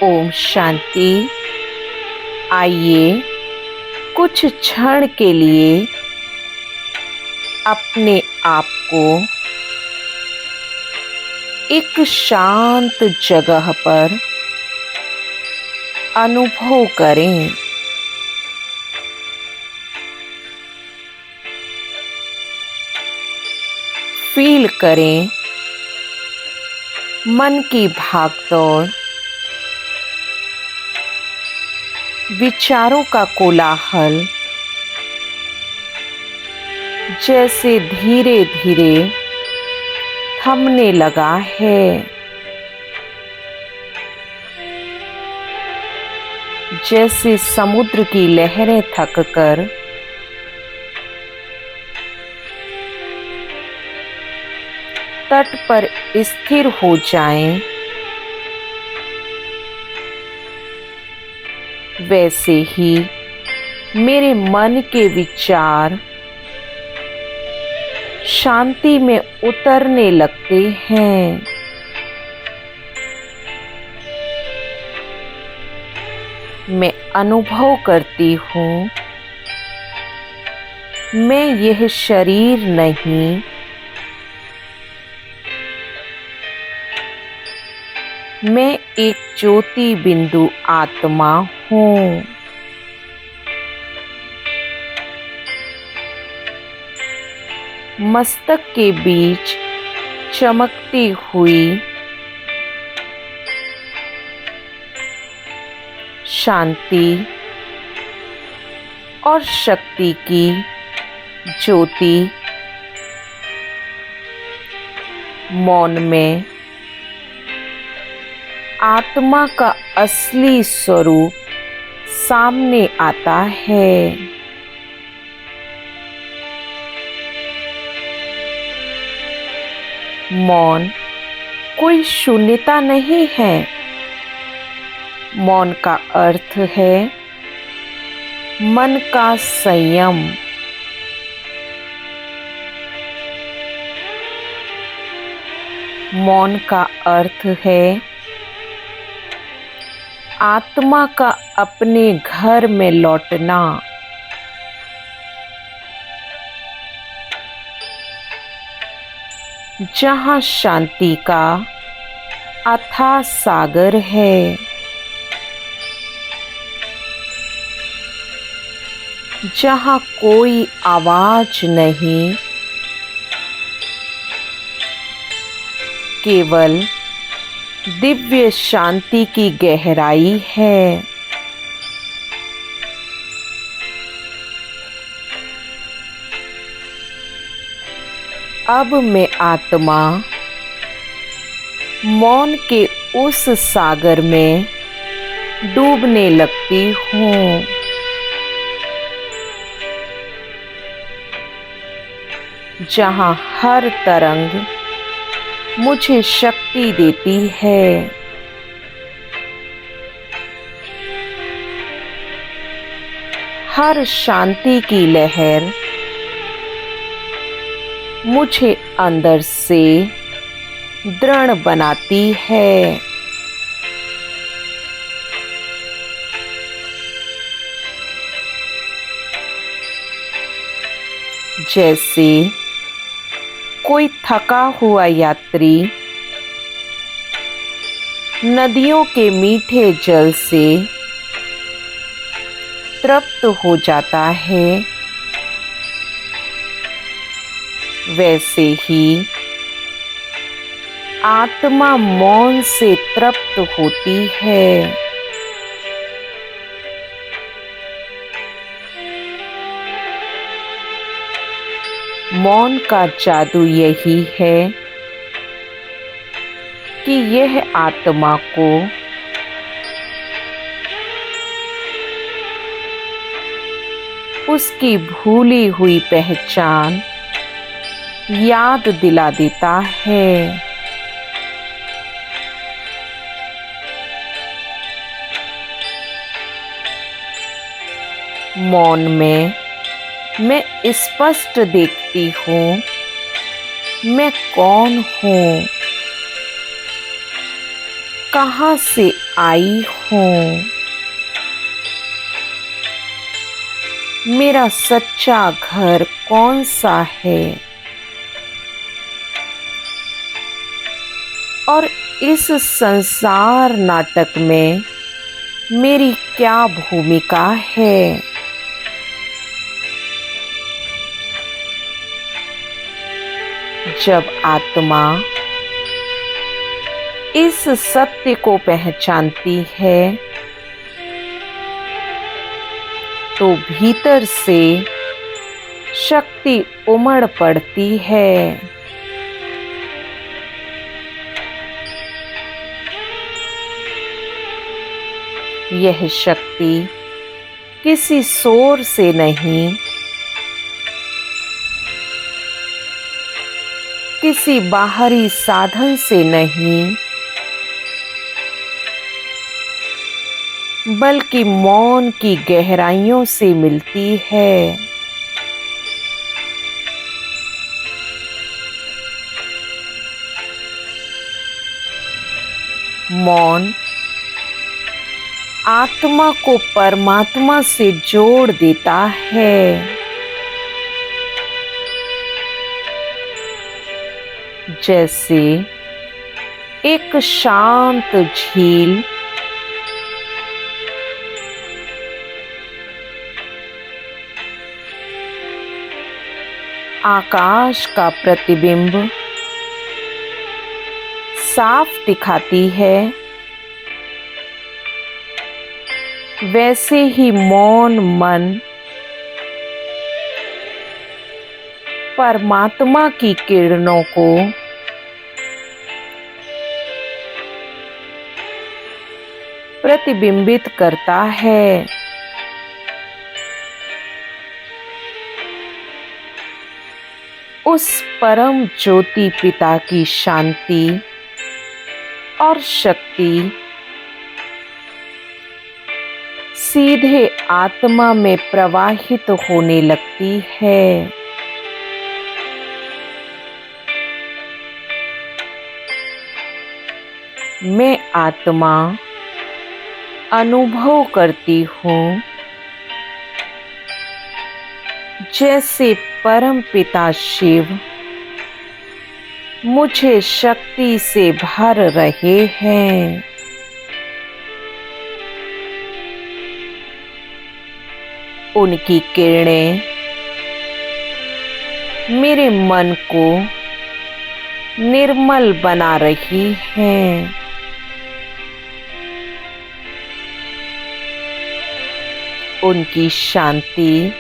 ओम शांति। आइए कुछ क्षण के लिए अपने आप को एक शांत जगह पर अनुभव करें। फील करें मन की भागदौड़, विचारों का कोलाहल जैसे धीरे धीरे थमने लगा है। जैसे समुद्र की लहरें थककर तट पर स्थिर हो जाएं, वैसे ही मेरे मन के विचार शांति में उतरने लगते हैं। मैं अनुभव करती हूँ, मैं यह शरीर नहीं, मैं एक ज्योति बिंदु आत्मा हूँ। मस्तक के बीच चमकती हुई शांति और शक्ति की ज्योति मौन में आत्मा का असली स्वरूप सामने आता है। मौन कोई शून्यता नहीं है। मौन का अर्थ है मन का संयम। मौन का अर्थ है आत्मा का अपने घर में लौटना। जहाँ शांति का अथाह सागर है। जहाँ कोई आवाज नहीं, केवल दिव्य शांति की गहराई है। अब मैं आत्मा मौन के उस सागर में डूबने लगती हूँ। जहाँ हर तरंग मुझे शक्ति देती है। हर शांति की लहर मुझे अंदर से दृढ़ बनाती है। जैसे कोई थका हुआ यात्री नदियों के मीठे जल से तृप्त हो जाता है, वैसे ही आत्मा मौन से तृप्त होती है। मौन का जादू यही है कि यह आत्मा को उसकी भूली हुई पहचान याद दिला देता है। मौन में मैं स्पष्ट देखती हूँ मैं कौन हूँ, कहाँ से आई हूँ, मेरा सच्चा घर कौन सा है और इस संसार नाटक में मेरी क्या भूमिका है। जब आत्मा इस सत्य को पहचानती है तो भीतर से शक्ति उमड़ पड़ती है। यह शक्ति किसी शोर से नहीं, किसी बाहरी साधन से नहीं, बल्कि मौन की गहराइयों से मिलती है। मौन आत्मा को परमात्मा से जोड़ देता है। जैसे एक शांत झील आकाश का प्रतिबिंब साफ दिखाती है, वैसे ही मौन मन परमात्मा की किरणों को प्रतिबिंबित करता है। उस परम ज्योति पिता की शांति और शक्ति सीधे आत्मा में प्रवाहित होने लगती है। मैं आत्मा अनुभव करती हूँ जैसे परम पिता शिव मुझे शक्ति से भर रहे हैं। उनकी किरणें मेरे मन को निर्मल बना रही हैं। उनकी शांति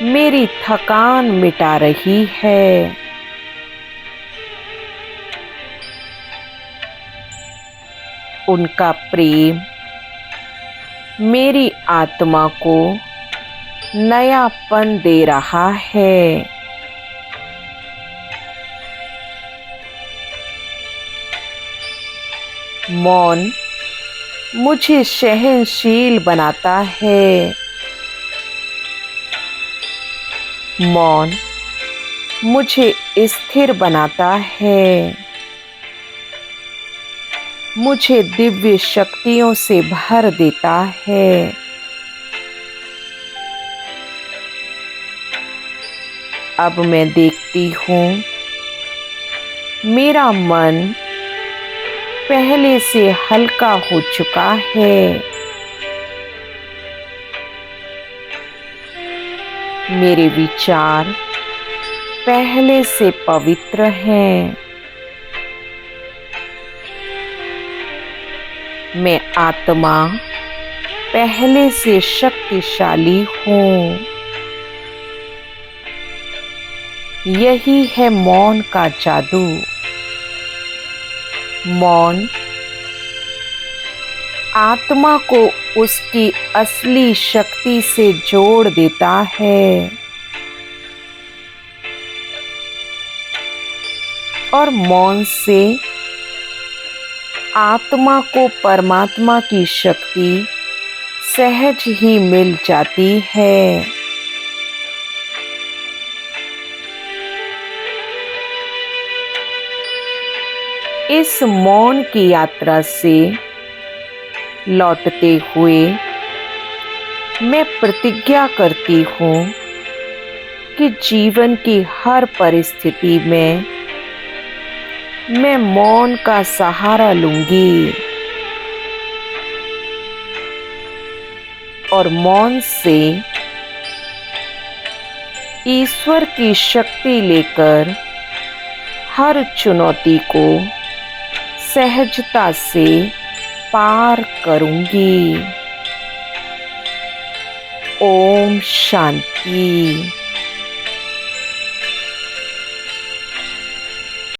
मेरी थकान मिटा रही है। उनका प्रेम मेरी आत्मा को नयापन दे रहा है। मौन मुझे सहनशील बनाता है। मौन मुझे स्थिर बनाता है। मुझे दिव्य शक्तियों से भर देता है। अब मैं देखती हूँ मेरा मन पहले से हल्का हो चुका है। मेरे विचार पहले से पवित्र हैं। मैं आत्मा पहले से शक्तिशाली हूँ। यही है मौन का जादू। मौन आत्मा को उसकी असली शक्ति से जोड़ देता है और मौन से आत्मा को परमात्मा की शक्ति सहज ही मिल जाती है। इस मौन की यात्रा से लौटते हुए मैं प्रतिज्ञा करती हूँ कि जीवन की हर परिस्थिति में मैं मौन का सहारा लूंगी और मौन से ईश्वर की शक्ति लेकर हर चुनौती को सहजता से पार करूंगी। ओम शांति।